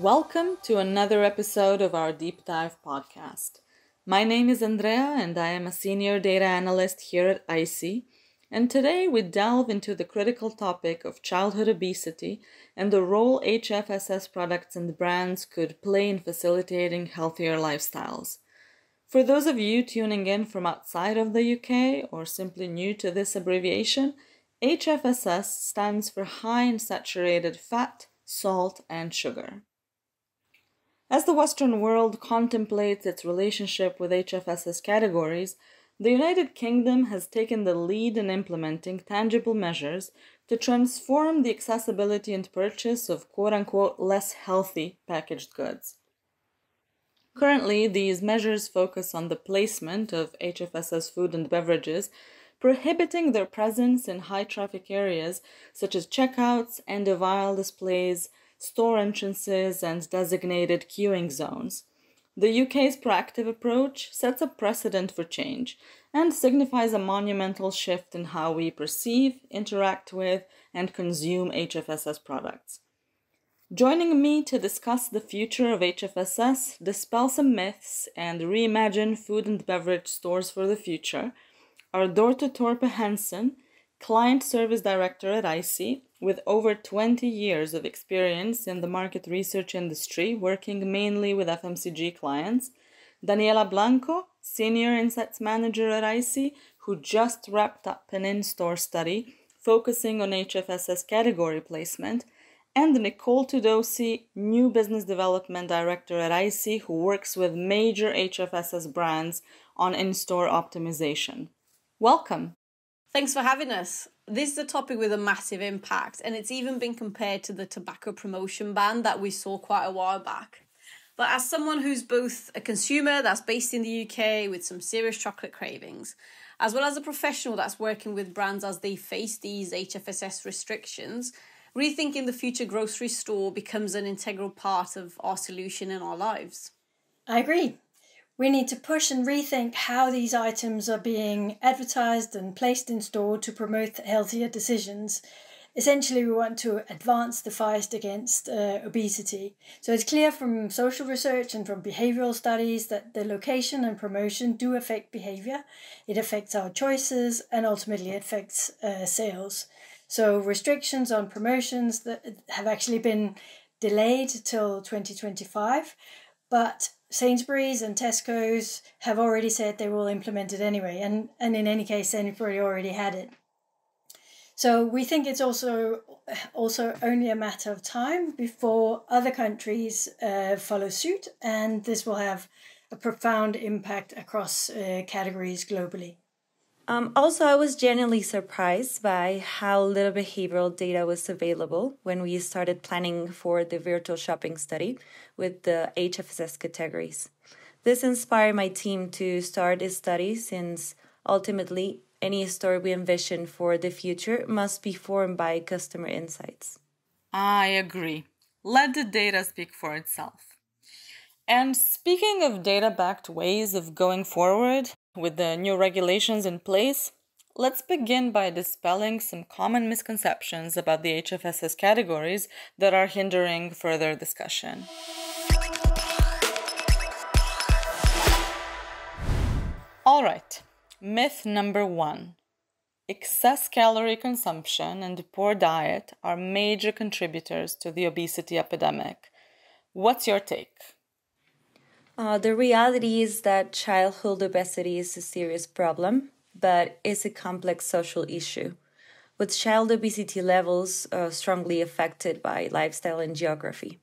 Welcome to another episode of our Deep Dive podcast. My name is Andrea and I am a senior data analyst here at IC. And today we delve into the critical topic of childhood obesity and the role HFSS products and brands could play in facilitating healthier lifestyles. For those of you tuning in from outside of the UK or simply new to this abbreviation, HFSS stands for high in saturated fat, salt, and sugar. As the Western world contemplates its relationship with HFSS categories, the United Kingdom has taken the lead in implementing tangible measures to transform the accessibility and purchase of quote-unquote less healthy packaged goods. Currently, these measures focus on the placement of HFSS food and beverages, prohibiting their presence in high-traffic areas such as checkouts, end-of-aisle displays, store entrances, and designated queuing zones. The UK's proactive approach sets a precedent for change and signifies a monumental shift in how we perceive, interact with, and consume HFSS products. Joining me to discuss the future of HFSS, dispel some myths, and reimagine food and beverage stores for the future are Dorte Torpe Hansen, Client Service Director at IC, with over 20 years of experience in the market research industry, working mainly with FMCG clients, Daniela Blanco, Senior Insights Manager at IC, who just wrapped up an in-store study focusing on HFSS category placement, and Nicole Tudosi, New Business Development Director at IC, who works with major HFSS brands on in-store optimization. Welcome. Thanks for having us. This is a topic with a massive impact, and it's even been compared to the tobacco promotion ban that we saw quite a while back. But as someone who's both a consumer that's based in the UK with some serious chocolate cravings, as well as a professional that's working with brands as they face these HFSS restrictions, rethinking the future grocery store becomes an integral part of our solution in our lives. I agree. We need to push and rethink how these items are being advertised and placed in store to promote healthier decisions. Essentially, we want to advance the fight against obesity. So it's clear from social research and from behavioral studies that the location and promotion do affect behavior. It affects our choices and ultimately it affects sales. So restrictions on promotions that have actually been delayed till 2025, but Sainsbury's and Tesco's have already said they will implement it anyway, and in any case, Sainsbury's already had it. So we think it's also only a matter of time before other countries follow suit, and this will have a profound impact across categories globally. Also, I was genuinely surprised by how little behavioral data was available when we started planning for the virtual shopping study with the HFSS categories. This inspired my team to start this study since ultimately any story we envision for the future must be formed by customer insights. I agree. Let the data speak for itself. And speaking of data-backed ways of going forward, with the new regulations in place, let's begin by dispelling some common misconceptions about the HFSS categories that are hindering further discussion. All right, myth number 1. Excess calorie consumption and poor diet are major contributors to the obesity epidemic. What's your take? The reality is that childhood obesity is a serious problem, but it's a complex social issue, with child obesity levels strongly affected by lifestyle and geography.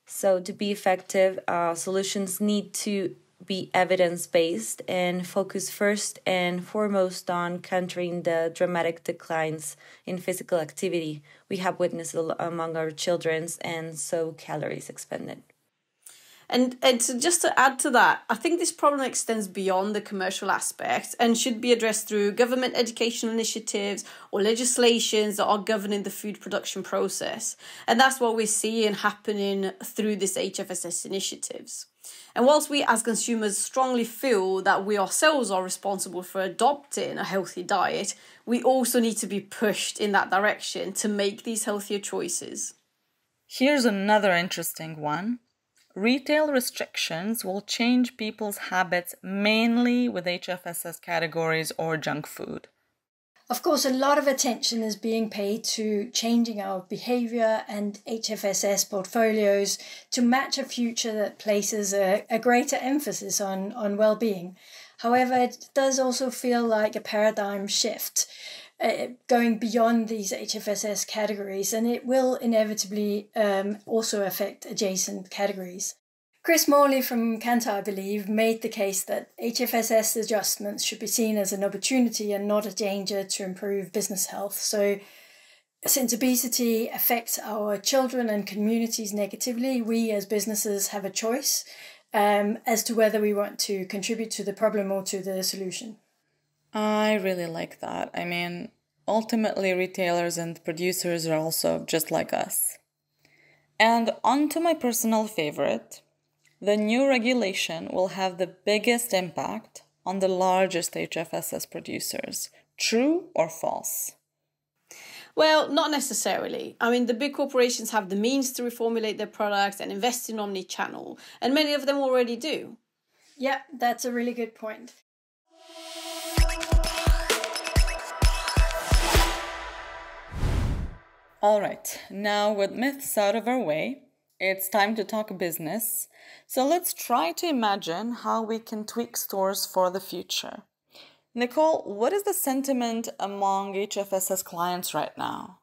So to be effective, solutions need to be evidence-based and focus first and foremost on countering the dramatic declines in physical activity we have witnessed among our children, and so calories expended. And just to add to that, I think this problem extends beyond the commercial aspect and should be addressed through government educational initiatives or legislations that are governing the food production process. And that's what we're seeing happening through this HFSS initiatives. And whilst we as consumers strongly feel that we ourselves are responsible for adopting a healthy diet, we also need to be pushed in that direction to make these healthier choices. Here's another interesting one. Retail restrictions will change people's habits mainly with HFSS categories or junk food. Of course, a lot of attention is being paid to changing our behavior and HFSS portfolios to match a future that places a greater emphasis on well-being. However, it does also feel like a paradigm shift going beyond these HFSS categories, and it will inevitably also affect adjacent categories. Chris Morley from Cantor, I believe, made the case that HFSS adjustments should be seen as an opportunity and not a danger to improve business health. So, since obesity affects our children and communities negatively, we as businesses have a choice as to whether we want to contribute to the problem or to the solution. I really like that. I mean, ultimately, retailers and producers are also just like us. And on to my personal favorite. The new regulation will have the biggest impact on the largest HFSS producers. True or false? Well, not necessarily. I mean, the big corporations have the means to reformulate their products and invest in omni-channel, and many of them already do. Yeah, that's a really good point. All right, now with myths out of our way, it's time to talk business. So let's try to imagine how we can tweak stores for the future. Nicole, what is the sentiment among HFSS clients right now?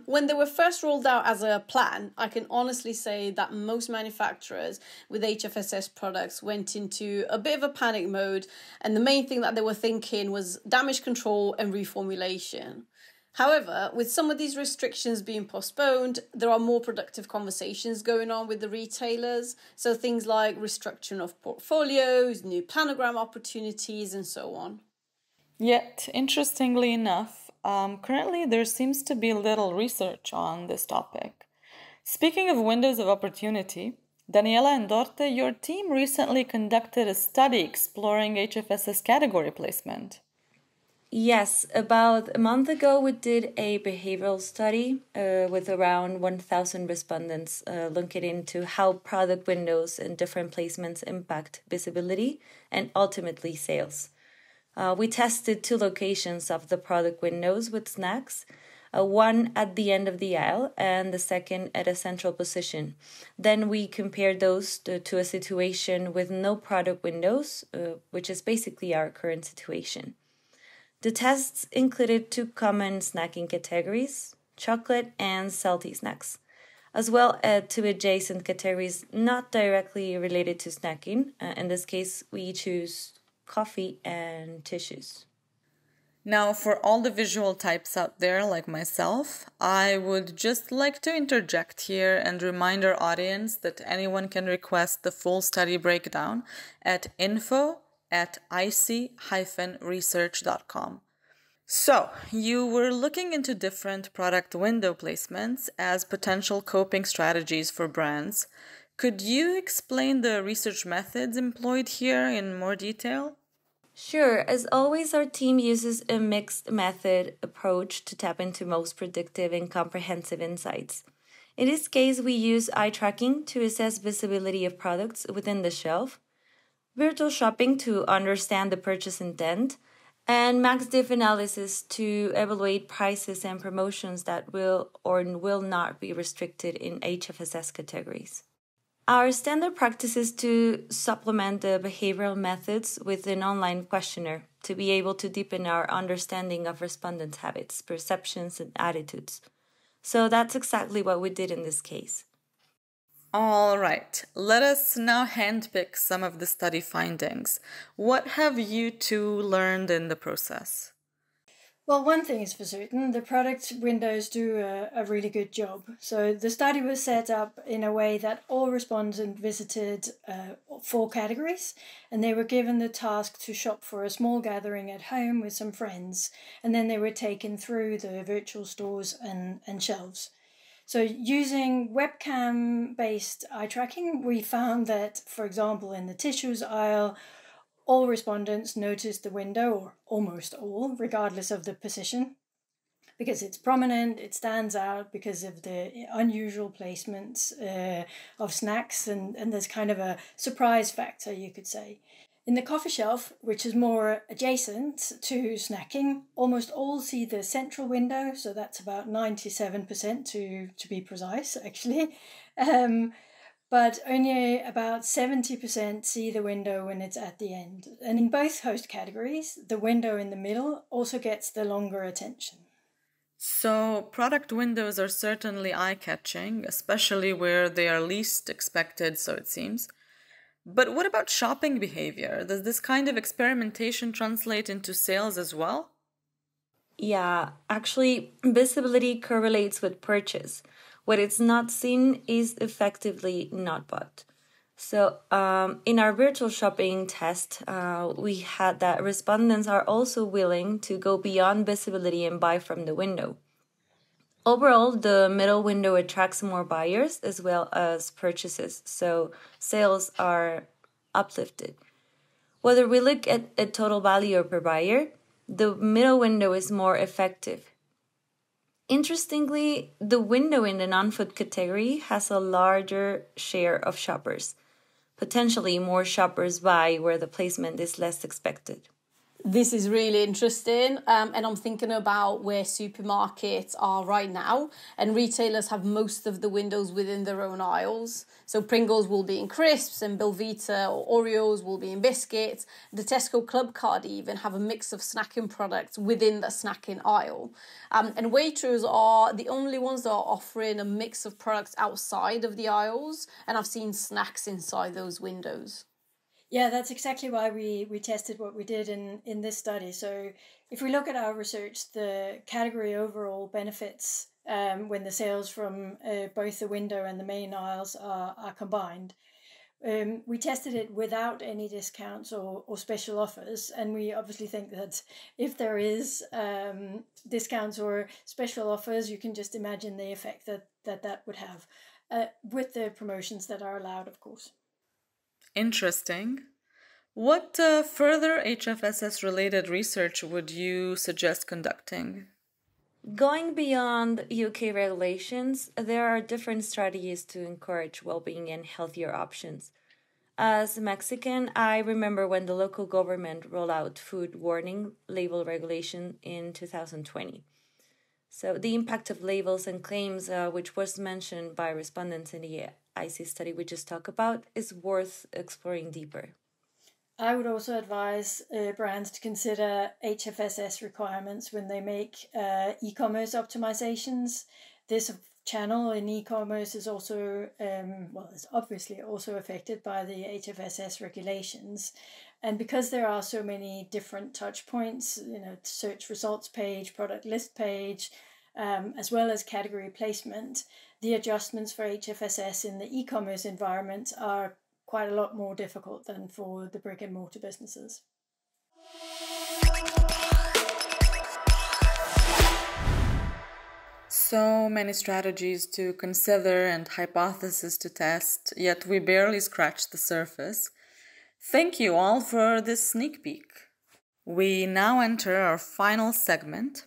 When they were first rolled out as a plan, I can honestly say that most manufacturers with HFSS products went into a bit of a panic mode, and the main thing that they were thinking was damage control and reformulation. However, with some of these restrictions being postponed, there are more productive conversations going on with the retailers. So things like restructuring of portfolios, new planogram opportunities, and so on. Yet, interestingly enough, currently there seems to be little research on this topic. Speaking of windows of opportunity, Daniela and Dorte, your team recently conducted a study exploring HFSS category placement. Yes, about a month ago, we did a behavioral study with around 1,000 respondents looking into how product windows and different placements impact visibility and ultimately sales. We tested 2 locations of the product windows with snacks, one at the end of the aisle and the second at a central position. Then we compared those to a situation with no product windows, which is basically our current situation. The tests included 2 common snacking categories, chocolate and salty snacks, as well as 2 adjacent categories not directly related to snacking. In this case, we choose coffee and tissues. Now, for all the visual types out there like myself, I would just like to interject here and remind our audience that anyone can request the full study breakdown at info@ic-research.com. So, you were looking into different product window placements as potential coping strategies for brands. Could you explain the research methods employed here in more detail? Sure, as always, our team uses a mixed method approach to tap into most predictive and comprehensive insights. In this case, we use eye tracking to assess visibility of products within the shelf, virtual shopping to understand the purchase intent, and max diff analysis to evaluate prices and promotions that will or will not be restricted in HFSS categories. Our standard practice is to supplement the behavioral methods with an online questionnaire to be able to deepen our understanding of respondents' habits, perceptions, and attitudes. So that's exactly what we did in this case. All right, let us now handpick some of the study findings. What have you two learned in the process? Well, one thing is for certain, the product windows do a really good job. So the study was set up in a way that all respondents visited 4 categories, and they were given the task to shop for a small gathering at home with some friends, and then they were taken through the virtual stores and shelves. So using webcam-based eye tracking, we found that, for example, in the tissues aisle, all respondents noticed the window, or almost all, regardless of the position. because it's prominent, it stands out because of the unusual placements of snacks, and there's kind of a surprise factor, you could say. In the coffee shelf, which is more adjacent to snacking, almost all see the central window, so that's about 97% to be precise, actually. But only about 70% see the window when it's at the end. And in both host categories, the window in the middle also gets the longer attention. So, product windows are certainly eye-catching, especially where they are least expected, so it seems. But what about shopping behavior? Does this kind of experimentation translate into sales as well? Yeah, actually, visibility correlates with purchase. What is not seen is effectively not bought. So, in our virtual shopping test, we had that respondents are also willing to go beyond visibility and buy from the window. Overall, the middle window attracts more buyers as well as purchases, so sales are uplifted. Whether we look at a total value or per buyer, the middle window is more effective. Interestingly, the window in the non-food category has a larger share of shoppers. Potentially more shoppers buy where the placement is less expected. This is really interesting, and I'm thinking about where supermarkets are right now, and retailers have most of the windows within their own aisles. So Pringles will be in crisps, and Belvita or Oreos will be in biscuits. The Tesco Club Card even have a mix of snacking products within the snacking aisle. And Waitrose are the only ones that are offering a mix of products outside of the aisles, and I've seen snacks inside those windows. Yeah, that's exactly why we tested what we did in this study. So if we look at our research, the category overall benefits when the sales from both the window and the main aisles are combined. We tested it without any discounts or special offers, and we obviously think that if there is discounts or special offers, you can just imagine the effect that would have with the promotions that are allowed, of course. Interesting. What further HFSS related research would you suggest conducting? Going beyond UK regulations, there are different strategies to encourage well-being and healthier options. As a Mexican, I remember when the local government rolled out food warning label regulation in 2020. So the impact of labels and claims, which was mentioned by respondents in the IC study we just talked about, is worth exploring deeper. I would also advise brands to consider HFSS requirements when they make e-commerce optimizations. This channel in e-commerce is also, it's obviously also affected by the HFSS regulations. And because there are so many different touch points, search results page, product list page, as well as category placement, the adjustments for HFSS in the e-commerce environment are quite a lot more difficult than for the brick and mortar businesses. So many strategies to consider and hypotheses to test, yet we barely scratched the surface. Thank you all for this sneak peek. We now enter our final segment.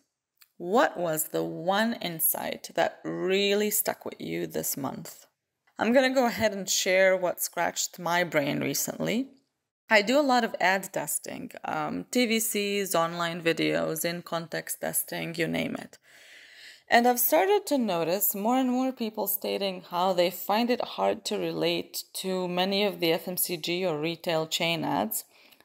What was the one insight that really stuck with you this month? I'm going to go ahead and share what scratched my brain recently. I do a lot of ad testing, TVCs, online videos, in-context testing, you name it. And I've started to notice more and more people stating how they find it hard to relate to many of the FMCG or retail chain ads,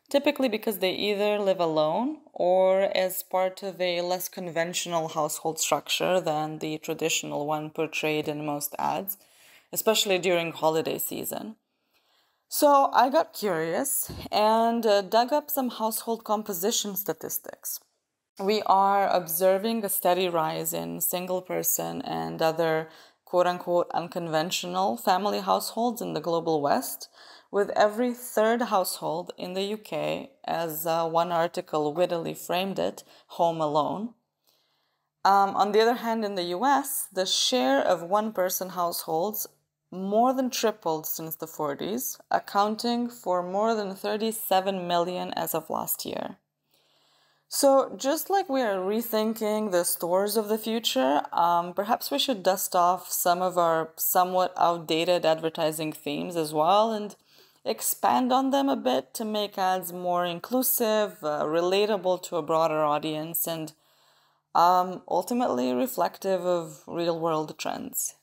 typically because they either live alone or as part of a less conventional household structure than the traditional one portrayed in most ads, especially during holiday season. So I got curious and dug up some household composition statistics. We are observing a steady rise in single-person and other quote-unquote unconventional family households in the global West, with every third household in the UK, as one article wittily framed it, home alone. On the other hand, in the US, the share of one-person households more than tripled since the 40s, accounting for more than 37 million as of last year. So, just like we are rethinking the stores of the future, perhaps we should dust off some of our somewhat outdated advertising themes as well and expand on them a bit to make ads more inclusive, relatable to a broader audience, and ultimately reflective of real world trends.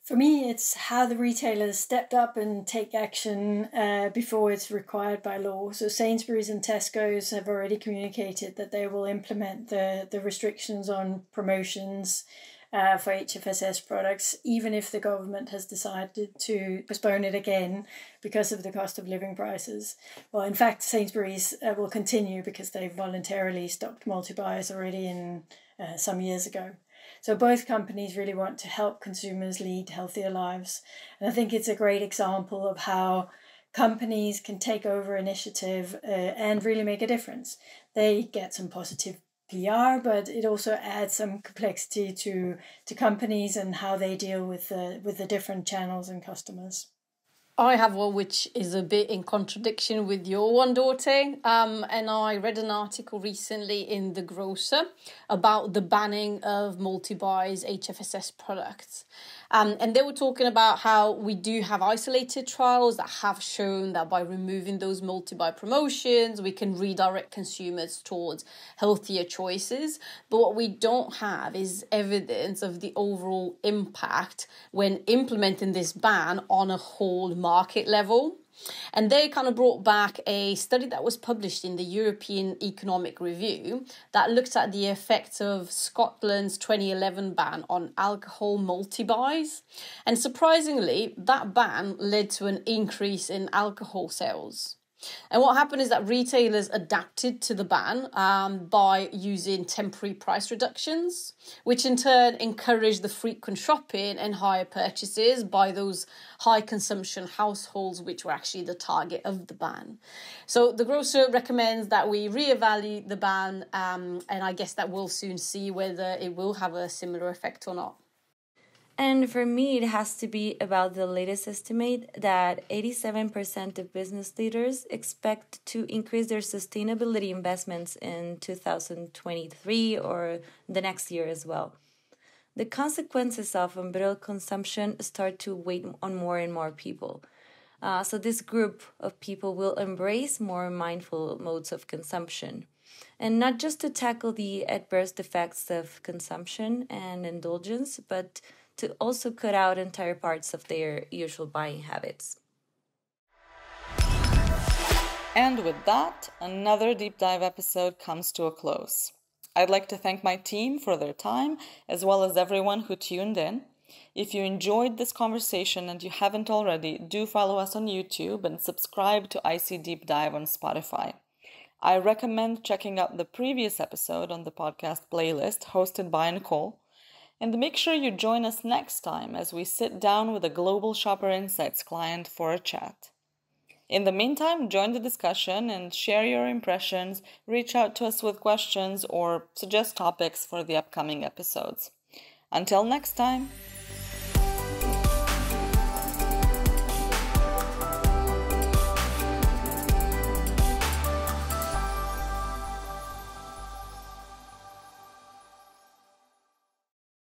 For me, it's how the retailers stepped up and take action before it's required by law. So Sainsbury's and Tesco's have already communicated that they will implement the restrictions on promotions for HFSS products, even if the government has decided to postpone it again because of the cost of living prices. Well, in fact, Sainsbury's will continue because they voluntarily stopped multi-buys already in some years ago. So both companies really want to help consumers lead healthier lives. And I think it's a great example of how companies can take over initiative and really make a difference. They get some positive PR, but it also adds some complexity to companies and how they deal with the different channels and customers. I have one which is a bit in contradiction with your one, Dorte. And I read an article recently in The Grocer about the banning of multi-buys HFSS products. And they were talking about how we do have isolated trials that have shown that by removing those multi-buy promotions, we can redirect consumers towards healthier choices. But what we don't have is evidence of the overall impact when implementing this ban on a whole market level. And they kind of brought back a study that was published in the European Economic Review that looked at the effects of Scotland's 2011 ban on alcohol multi-buys. And surprisingly, that ban led to an increase in alcohol sales. And what happened is that retailers adapted to the ban by using temporary price reductions, which in turn encouraged the frequent shopping and higher purchases by those high consumption households, which were actually the target of the ban. So the Grocer recommends that we reevaluate the ban, and I guess that we'll soon see whether it will have a similar effect or not. And for me, it has to be about the latest estimate that 87% of business leaders expect to increase their sustainability investments in 2023 or the next year as well. The consequences of unbridled consumption start to weigh on more and more people. So this group of people will embrace more mindful modes of consumption. And not just to tackle the adverse effects of consumption and indulgence, but to also cut out entire parts of their usual buying habits. And with that, another deep dive episode comes to a close. I'd like to thank my team for their time, as well as everyone who tuned in. If you enjoyed this conversation and you haven't already, do follow us on YouTube and subscribe to IC Deep Dive on Spotify. I recommend checking out the previous episode on the podcast playlist hosted by Nicole. And make sure you join us next time as we sit down with a Global Shopper Insights client for a chat. In the meantime, join the discussion and share your impressions, reach out to us with questions, or suggest topics for the upcoming episodes. Until next time!